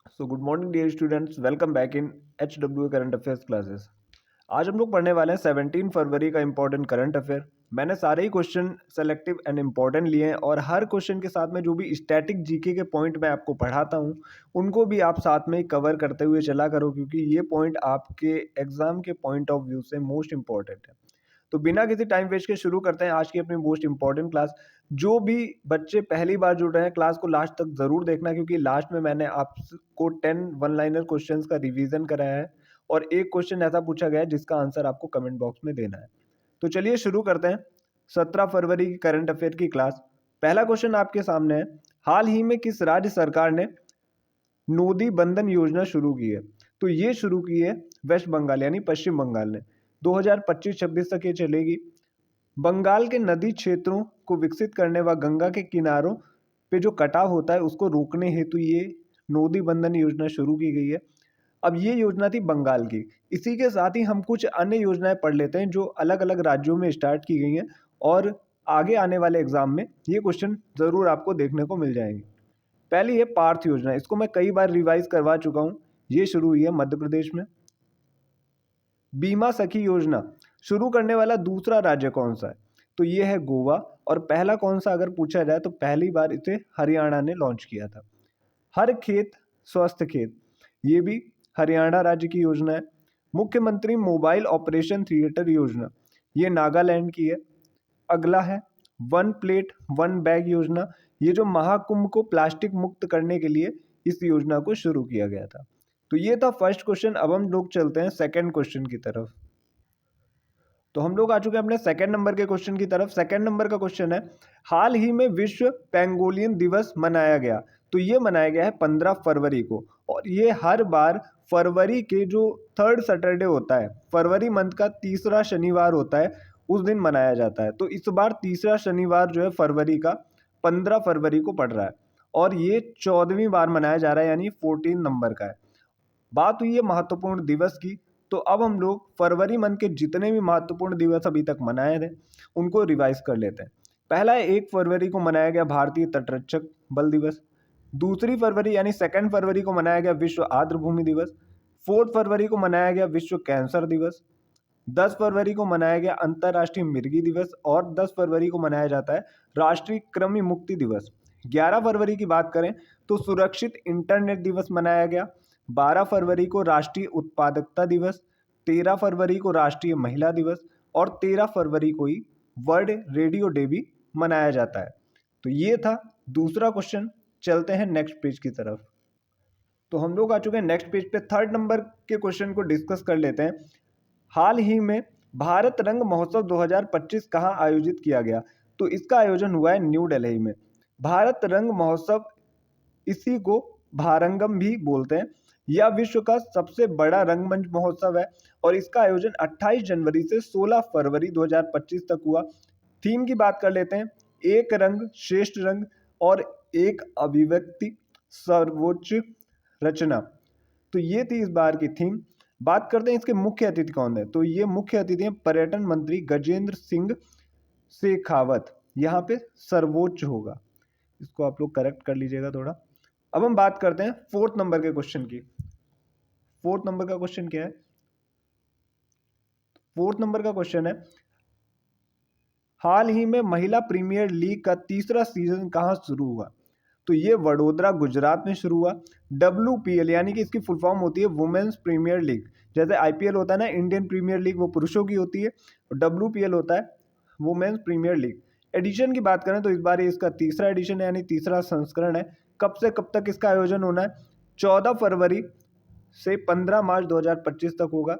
Good morning dear students, welcome back in HW current affairs classes. आज हम लोग पढ़ने वाले हैं 17 फरवरी का इंपॉर्टेंट करंट अफेयर। मैंने सारे ही क्वेश्चन सेलेक्टिव एंड इंपॉर्टेंट लिए हैं और हर क्वेश्चन के साथ में जो भी स्टैटिक जीके के पॉइंट मैं आपको पढ़ाता हूं उनको भी आप साथ में ही कवर करते हुए चला करो, क्योंकि ये पॉइंट आपके एग्जाम के पॉइंट ऑफ व्यू से मोस्ट इंपॉर्टेंट है। तो बिना किसी टाइम वेस्ट के शुरू करते हैं आज की अपनी मोस्ट इंपॉर्टेंट क्लास। जो भी बच्चे पहली बार जुड़ रहे हैं, क्लास को लास्ट तक जरूर देखना, क्योंकि लास्ट में मैंने आपको 10 वन लाइनर क्वेश्चंस का रिवीजन कराया है और एक क्वेश्चन ऐसा पूछा गया है जिसका आंसर आपको कमेंट बॉक्स में देना है। तो चलिए शुरू करते हैं 17 फरवरी की करंट अफेयर की क्लास। पहला क्वेश्चन आपके सामने है, हाल ही में किस राज्य सरकार ने नोदी बंधन योजना शुरू की है? तो ये शुरू की है वेस्ट बंगाल यानी पश्चिम बंगाल ने। 2025-26 तक ये चलेगी। बंगाल के नदी क्षेत्रों को विकसित करने व गंगा के किनारों पे जो कटाव होता है उसको रोकने हेतु ये नोदी बंधन योजना शुरू की गई है। अब ये योजना थी बंगाल की। इसी के साथ ही हम कुछ अन्य योजनाएं पढ़ लेते हैं जो अलग अलग राज्यों में स्टार्ट की गई हैं और आगे आने वाले एग्जाम में ये क्वेश्चन जरूर आपको देखने को मिल जाएंगे। पहली है पार्थ योजना। इसको मैं कई बार रिवाइज करवा चुका हूँ। ये शुरू हुई है मध्य प्रदेश में। बीमा सखी योजना शुरू करने वाला दूसरा राज्य कौन सा है? तो ये है गोवा। और पहला कौन सा अगर पूछा जाए तो पहली बार इसे हरियाणा ने लॉन्च किया था। हर खेत स्वस्थ खेत, ये भी हरियाणा राज्य की योजना है। मुख्यमंत्री मोबाइल ऑपरेशन थिएटर योजना, ये नागालैंड की है। अगला है वन प्लेट वन बैग योजना। ये जो महाकुंभ को प्लास्टिक मुक्त करने के लिए इस योजना को शुरू किया गया था। तो ये था फर्स्ट क्वेश्चन। अब हम लोग चलते हैं सेकंड क्वेश्चन की तरफ। तो हम लोग आ चुके हैं अपने सेकंड नंबर के क्वेश्चन की तरफ। सेकंड नंबर का क्वेश्चन है, हाल ही में विश्व पेंगोलियन दिवस मनाया गया। तो ये मनाया गया है 15 फरवरी को और ये हर बार फरवरी के जो थर्ड सैटरडे होता है, फरवरी मंथ का तीसरा शनिवार होता है, उस दिन मनाया जाता है। तो इस बार तीसरा शनिवार जो है फरवरी का 15 फरवरी को पड़ रहा है और ये 14वीं बार मनाया जा रहा है, यानी 14 नंबर का है। बात हुई है महत्वपूर्ण दिवस की। तो अब हम लोग फरवरी मंथ के जितने भी महत्वपूर्ण दिवस अभी तक मनाए थे उनको रिवाइज कर लेते हैं। पहला है 1 फरवरी को मनाया गया भारतीय तटरक्षक बल दिवस। दूसरी फरवरी यानी 2 फरवरी को मनाया गया विश्व आर्द्रभूमि दिवस। 4 फरवरी को मनाया गया विश्व कैंसर दिवस। 10 फरवरी को मनाया गया अंतर्राष्ट्रीय मिर्गी दिवस और 10 फरवरी को मनाया जाता है राष्ट्रीय कृमि मुक्ति दिवस। 11 फरवरी की बात करें तो सुरक्षित इंटरनेट दिवस मनाया गया। 12 फरवरी को राष्ट्रीय उत्पादकता दिवस। 13 फरवरी को राष्ट्रीय महिला दिवस और 13 फरवरी को ही वर्ल्ड रेडियो डे भी मनाया जाता है। तो ये था दूसरा क्वेश्चन। चलते हैं नेक्स्ट पेज की तरफ। तो हम लोग आ चुके हैं नेक्स्ट पेज पे। थर्ड नंबर के क्वेश्चन को डिस्कस कर लेते हैं। हाल ही में भारत रंग महोत्सव 2025 कहाँ आयोजित किया गया? तो इसका आयोजन हुआ है न्यू दिल्ली में। भारत रंग महोत्सव, इसी को भारंगम भी बोलते हैं, यह विश्व का सबसे बड़ा रंगमंच महोत्सव है और इसका आयोजन 28 जनवरी से 16 फरवरी 2025 तक हुआ। थीम की बात कर लेते हैं, एक रंग श्रेष्ठ रंग और एक अभिव्यक्ति सर्वोच्च रचना। तो ये थी इस बार की थीम। बात करते हैं इसके मुख्य अतिथि कौन है। तो ये मुख्य अतिथि हैं पर्यटन मंत्री गजेंद्र सिंह शेखावत। यहाँ पे सर्वोच्च होगा, इसको आप लोग करेक्ट कर लीजिएगा थोड़ा। अब हम बात करते हैं फोर्थ नंबर के क्वेश्चन की। फोर्थ नंबर का क्वेश्चन क्या है? फोर्थ नंबर का क्वेश्चन है, हाल ही में महिला प्रीमियर लीग का तीसरा सीजन कहाँ शुरू हुआ? तो ये वडोदरा गुजरात में शुरू हुआ। WPL यानी कि इसकी फुल फॉर्म होती है वुमेन्स प्रीमियर लीग। जैसे IPL होता है ना, इंडियन प्रीमियर लीग, वो पुरुषों की होती है, और WPL होता है वुमेन्स प्रीमियर लीग। एडिशन की बात करें तो इस बार इसका तीसरा एडिशन है, यानी तीसरा संस्करण है। कब से कब तक इसका आयोजन होना है? 14 फरवरी से 15 मार्च 2025 तक होगा।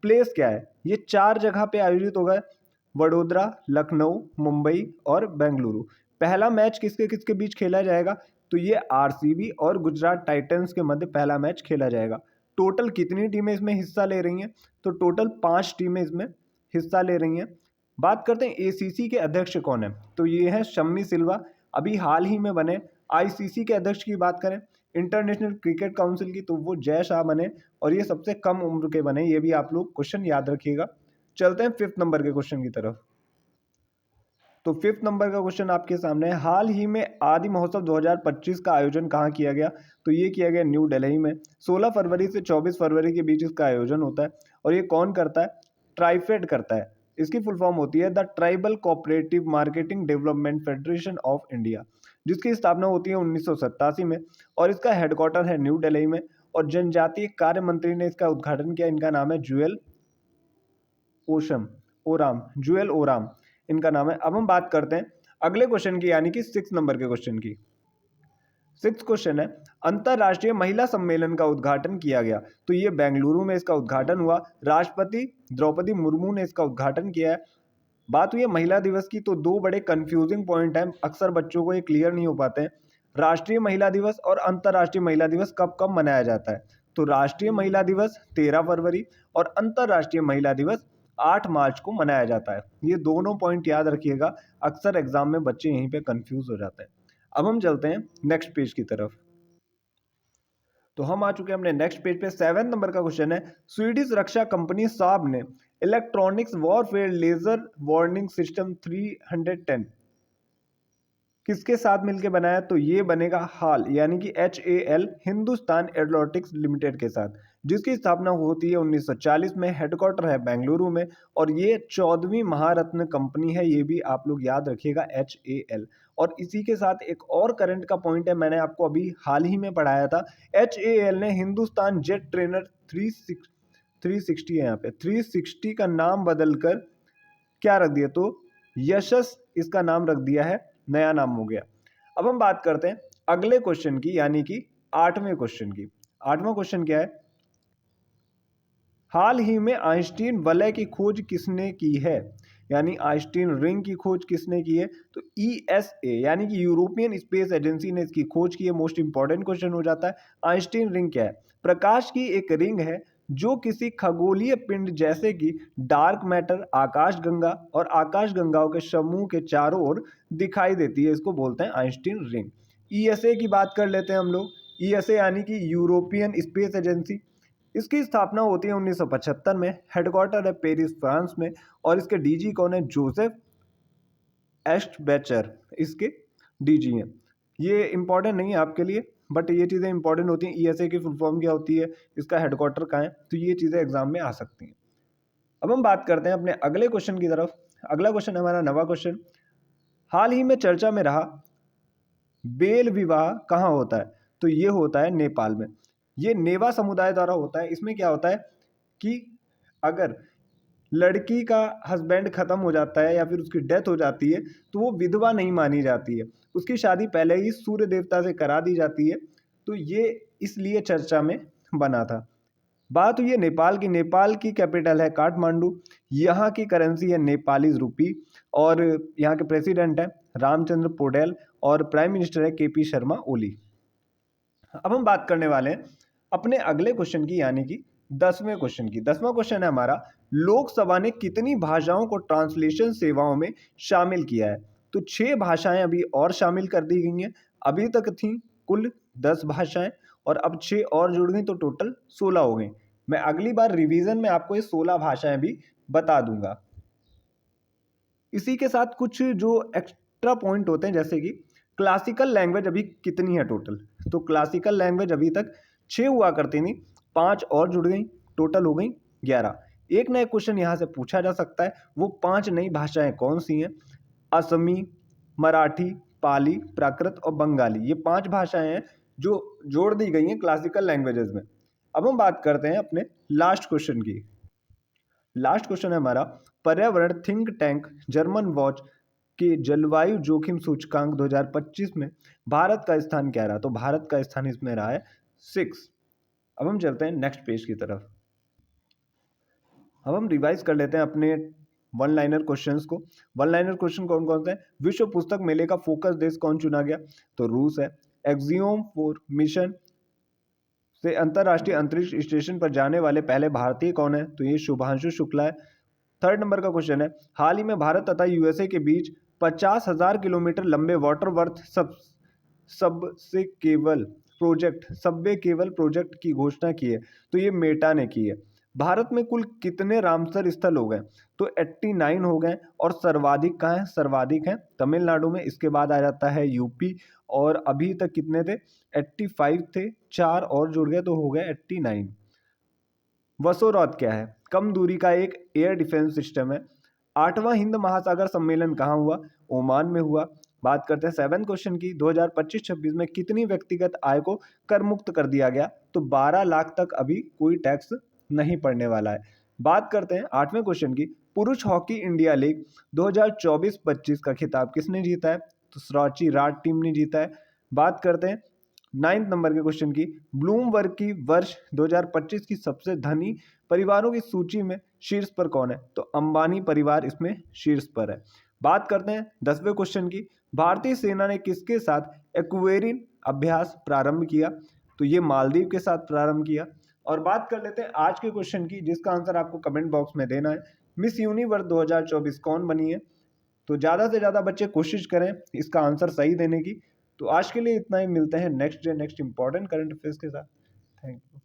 प्लेस क्या है? ये 4 जगह पे आयोजित होगा, वडोदरा, लखनऊ, मुंबई और बेंगलुरु। पहला मैच किसके किसके बीच खेला जाएगा? तो ये RCB और गुजरात टाइटंस के मध्य पहला मैच खेला जाएगा। टोटल कितनी टीमें इसमें हिस्सा ले रही हैं? तो टोटल 5 टीमें इसमें हिस्सा ले रही हैं। बात करते हैं ACC के अध्यक्ष कौन है? तो ये हैं शम्मी सिल्वा, अभी हाल ही में बने। ICC के अध्यक्ष की बात करें, इंटरनेशनल क्रिकेट काउंसिल की, तो वो जय शाह बने और ये सबसे कम उम्र के बने। ये भी आप लोग क्वेश्चन याद रखिएगा। चलते हैं फिफ्थ नंबर के क्वेश्चन की तरफ। तो फिफ्थ नंबर का क्वेश्चन आपके सामने है, हाल ही में आदि महोत्सव 2025 का आयोजन कहाँ किया गया? तो ये किया गया न्यू दिल्ली में। 16 फरवरी से 24 फरवरी के बीच इसका आयोजन होता है और ये कौन करता है? ट्राइफेड करता है। इसकी फुल फॉर्म होती है the tribal cooperative marketing development federation of India, जिसकी स्थापना होती है 1987 में और इसका हेडक्वार्टर है न्यू दिल्ली में। और जनजातीय कार्य मंत्री ने इसका उद्घाटन किया। इनका नाम है जुएल ओराम, जुएल ओराम इनका नाम है। अब हम बात करते हैं अगले क्वेश्चन की, यानी कि 6 नंबर के क्वेश्चन की। 6 क्वेश्चन है, अंतरराष्ट्रीय महिला सम्मेलन का उद्घाटन किया गया। तो ये बेंगलुरु में इसका उद्घाटन हुआ। राष्ट्रपति द्रौपदी मुर्मू ने इसका उद्घाटन किया है। बात हुई है महिला दिवस की, तो दो बड़े कंफ्यूजिंग पॉइंट हैं, अक्सर बच्चों को ये क्लियर नहीं हो पाते हैं। राष्ट्रीय महिला दिवस और अंतरराष्ट्रीय महिला दिवस कब कब मनाया जाता है? तो राष्ट्रीय महिला दिवस 13 फरवरी और अंतरराष्ट्रीय महिला दिवस 8 मार्च को मनाया जाता है। ये दोनों पॉइंट याद रखिएगा, अक्सर एग्जाम में बच्चे यहीं पे कंफ्यूज हो जाते हैं। अब हम चलते हैं नेक्स्ट पेज की तरफ। तो हम आ चुके हैं अपने नेक्स्ट पेज पे। 7 नंबर का क्वेश्चन है, स्वीडिश रक्षा कंपनी साब ने electronics warfare laser warning system 310 किसके साथ मिलकर बनाया? तो ये बनेगा हाल, यानी कि HAL, हिंदुस्तान एरोनॉटिक्स लिमिटेड के साथ, जिसकी स्थापना होती है 1940 में। हेडक्वार्टर है बेंगलुरु में और ये 14वीं महारत्न कंपनी है, ये भी आप लोग याद रखिएगा HAL। और इसी के साथ एक और करंट का पॉइंट है, मैंने आपको अभी हाल ही में पढ़ाया था। HAL ने हिंदुस्तान जेट ट्रेनर 360 है, यहाँ पे 360 का नाम बदलकर क्या रख दिया? तो यशस इसका नाम रख दिया है, नया नाम हो गया। अब हम बात करते हैं अगले क्वेश्चन की, यानी कि 8वें क्वेश्चन की। 8वां क्वेश्चन क्या है, हाल ही में आइंस्टीन वलय की खोज किसने की है? यानी आइंस्टीन रिंग की खोज किसने की है? तो ESA यानी कि यूरोपियन स्पेस एजेंसी ने इसकी खोज की है। मोस्ट इंपॉर्टेंट क्वेश्चन हो जाता है। आइंस्टीन रिंग क्या है? प्रकाश की एक रिंग है जो किसी खगोलीय पिंड जैसे कि डार्क मैटर, आकाशगंगा और आकाशगंगाओं के समूह के चारों ओर दिखाई देती है। इसको बोलते हैं आइंस्टीन रिंग। ESA की बात कर लेते हैं हम लोग। ESA यानी कि यूरोपियन स्पेस एजेंसी, इसकी स्थापना होती है 1975 में। हेडक्वार्टर है पेरिस फ्रांस में और इसके डीजी कौन है? जोसेफ एस्टबेचर इसके डीजी हैं। ये इंपॉर्टेंट नहीं है आपके लिए, बट ये चीज़ें इंपॉर्टेंट होती हैं। ESA की फुल फॉर्म क्या होती है, इसका हेडक्वार्टर कहाँ है, तो ये चीज़ें एग्जाम में आ सकती हैं। अब हम बात करते हैं अपने अगले क्वेश्चन की तरफ। अगला क्वेश्चन हमारा नवा क्वेश्चन, हाल ही में चर्चा में रहा बेल विवाह कहाँ होता है? तो ये होता है नेपाल में। ये नेवा समुदाय द्वारा होता है। इसमें क्या होता है कि अगर लड़की का हस्बैंड खत्म हो जाता है या फिर उसकी डेथ हो जाती है तो वो विधवा नहीं मानी जाती है, उसकी शादी पहले ही सूर्य देवता से करा दी जाती है। तो ये इसलिए चर्चा में बना था। बात हुई है नेपाल की। नेपाल की कैपिटल है काठमांडू। यहाँ की करेंसी है नेपाली रूपी और यहाँ के प्रेसिडेंट है रामचंद्र पौडेल और प्राइम मिनिस्टर है KP शर्मा ओली। अब हम बात करने वाले हैं अपने अगले क्वेश्चन की, यानी कि 10वें क्वेश्चन की। 10वां क्वेश्चन है हमारा, लोकसभा ने कितनी भाषाओं को ट्रांसलेशन सेवाओं में शामिल किया है? तो 6 भाषाएं अभी और शामिल कर दी गई हैं। अभी तक थी कुल 10 भाषाएं और अब 6 और जुड़ गई तो टोटल 16 हो गई। मैं अगली बार रिवीजन में आपको ये 16 भाषाएं भी बता दूंगा। इसी के साथ कुछ जो एक्स्ट्रा पॉइंट होते हैं, जैसे कि क्लासिकल लैंग्वेज अभी कितनी है टोटल? तो क्लासिकल लैंग्वेज अभी तक 6 हुआ करती थी, 5 और जुड़ गई, टोटल हो गई 11। एक ना एक क्वेश्चन यहाँ से पूछा जा सकता है, वो 5 नई भाषाएं कौन सी हैं? असमी, मराठी, पाली, प्राकृत और बंगाली, ये 5 भाषाएं हैं जो जोड़ दी गई हैं क्लासिकल लैंग्वेजेस में। अब हम बात करते हैं अपने लास्ट क्वेश्चन की। लास्ट क्वेश्चन है हमारा, पर्यावरण थिंक टैंक जर्मन वॉच के जलवायु जोखिम सूचकांक 2025 में भारत का स्थान क्या रहा? तो भारत का स्थान इसमें रहा है 6। अब हम चलते हैं नेक्स्ट पेज की तरफ। अब हम रिवाइज कर लेते हैं अपने वन लाइनर क्वेश्चंस को। वन लाइनर क्वेश्चन कौन कौन से हैं? विश्व पुस्तक मेले का फोकस देश कौन चुना गया? तो रूस है। एक्सियोम 4 मिशन से अंतरराष्ट्रीय अंतरिक्ष स्टेशन पर जाने वाले पहले भारतीय कौन है? तो ये शुभांशु शुक्ला है। थर्ड नंबर का क्वेश्चन है, हाल ही में भारत तथा USA के बीच 50,000 किलोमीटर लंबे water worth Subway cable project की घोषणा की है। तो ये मेटा ने की है। भारत में कुल कितने रामसर स्थल हो गए? तो 89 हो गए। और सर्वाधिक कहाँ है? सर्वाधिक है तमिलनाडु में, इसके बाद आ जाता है यूपी। और अभी तक कितने थे? 85 थे, 4 और जुड़ गए तो हो गए 89। वसोरॉत क्या है? कम दूरी का एक एयर डिफेंस सिस्टम है। आठवां हिंद महासागर सम्मेलन कहाँ हुआ? ओमान में हुआ। बात करते हैं 7 क्वेश्चन की। 2025-26 में कितनी व्यक्तिगत आय को कर मुक्त कर दिया गया? तो 12 लाख तक अभी कोई टैक्स नहीं पड़ने वाला है। बात करते हैं 8वें क्वेश्चन की। पुरुष हॉकी इंडिया लीग 2024-25 का खिताब किसने जीता है? तो सराची राट टीम ने जीता है। बात करते हैं 9 नंबर के क्वेश्चन की। ब्लूमबर्ग की वर्ष 2025 की सबसे धनी परिवारों की सूची में शीर्ष पर कौन है? तो अंबानी परिवार इसमें शीर्ष पर है। बात करते हैं 10वें क्वेश्चन की। भारतीय सेना ने किसके साथ एक्वेरिन अभ्यास प्रारंभ किया? तो ये मालदीव के साथ प्रारंभ किया। और बात कर लेते हैं आज के क्वेश्चन की, जिसका आंसर आपको कमेंट बॉक्स में देना है। मिस यूनिवर्स 2024 कौन बनी है? तो ज़्यादा से ज़्यादा बच्चे कोशिश करें इसका आंसर सही देने की। तो आज के लिए इतना ही। मिलते हैं next day next important current affairs के साथ। Thank you.